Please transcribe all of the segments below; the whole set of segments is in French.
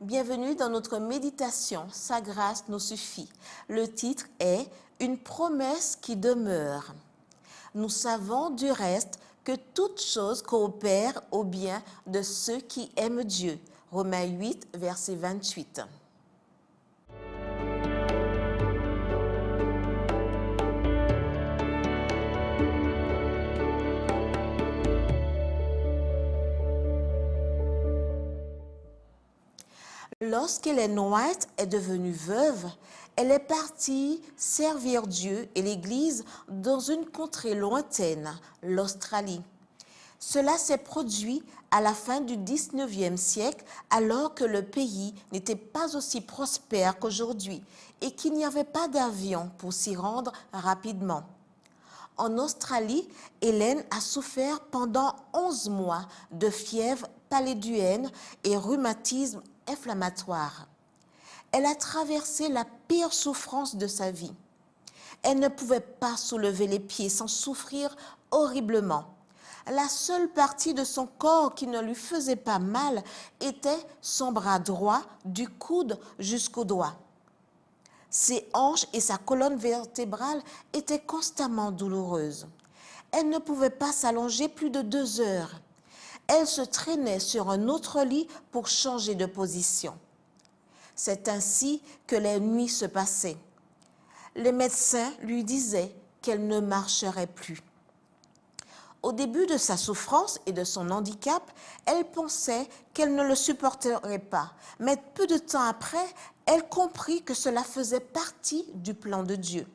Bienvenue dans notre méditation, Sa grâce nous suffit. Le titre est « Une promesse qui demeure ». Nous savons du reste que toute chose coopère au bien de ceux qui aiment Dieu. Romains 8, verset 28. Lorsqu'Ellen White est devenue veuve, elle est partie servir Dieu et l'Église dans une contrée lointaine, l'Australie. Cela s'est produit à la fin du 19e siècle, alors que le pays n'était pas aussi prospère qu'aujourd'hui et qu'il n'y avait pas d'avion pour s'y rendre rapidement. En Australie, Ellen a souffert pendant 11 mois de fièvre paléduenne et rhumatisme inflammatoire. Elle a traversé la pire souffrance de sa vie. Elle ne pouvait pas soulever les pieds sans souffrir horriblement. La seule partie de son corps qui ne lui faisait pas mal était son bras droit, du coude jusqu'au doigt. Ses hanches et sa colonne vertébrale étaient constamment douloureuses. Elle ne pouvait pas s'allonger plus de 2 heures. Elle se traînait sur un autre lit pour changer de position. C'est ainsi que les nuits se passaient. Les médecins lui disaient qu'elle ne marcherait plus. Au début de sa souffrance et de son handicap, elle pensait qu'elle ne le supporterait pas. Mais peu de temps après, elle comprit que cela faisait partie du plan de Dieu.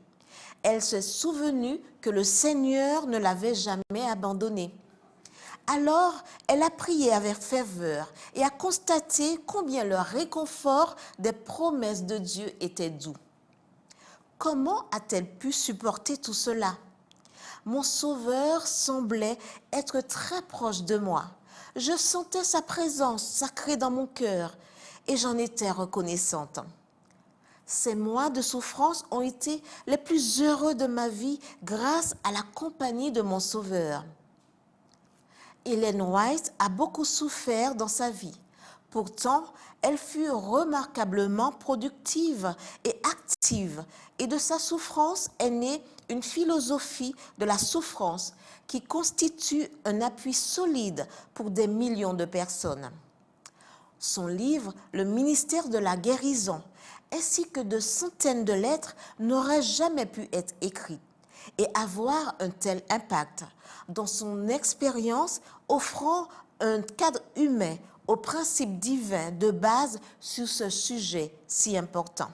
Elle s'est souvenue que le Seigneur ne l'avait jamais abandonnée. Alors, elle a prié avec ferveur et a constaté combien le réconfort des promesses de Dieu était doux. Comment a-t-elle pu supporter tout cela? Mon Sauveur semblait être très proche de moi. Je sentais sa présence sacrée dans mon cœur et j'en étais reconnaissante. Ces mois de souffrance ont été les plus heureux de ma vie grâce à la compagnie de mon Sauveur. Ellen White a beaucoup souffert dans sa vie. Pourtant, elle fut remarquablement productive et active, et de sa souffrance est née une philosophie de la souffrance qui constitue un appui solide pour des millions de personnes. Son livre « Le ministère de la guérison » ainsi que de centaines de lettres n'auraient jamais pu être écrits et avoir un tel impact dans son expérience, offrant un cadre humain aux principes divins de base sur ce sujet si important.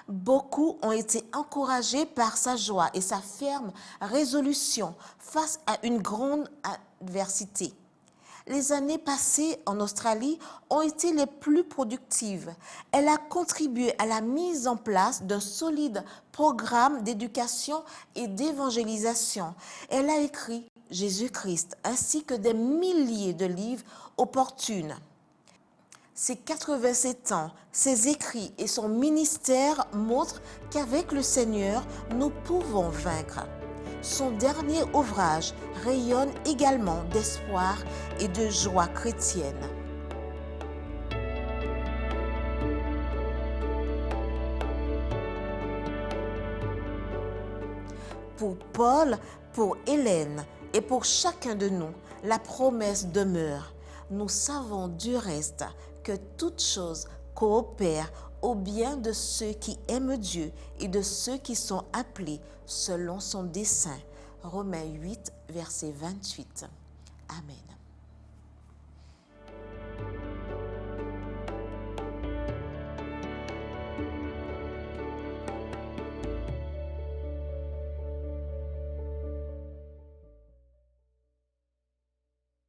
Beaucoup ont été encouragés par sa joie et sa ferme résolution face à une grande adversité. Les années passées en Australie ont été les plus productives. Elle a contribué à la mise en place d'un solide programme d'éducation et d'évangélisation. Elle a écrit Jésus-Christ ainsi que des milliers de livres opportunes. Ses 87 ans, ses écrits et son ministère montrent qu'avec le Seigneur, nous pouvons vaincre. Son dernier ouvrage rayonne également d'espoir et de joie chrétienne. Pour Paul, pour Ellen et pour chacun de nous, la promesse demeure. Nous savons du reste que toute chose coopère au bien de ceux qui aiment Dieu et de ceux qui sont appelés selon son dessein. Romains 8, verset 28. Amen.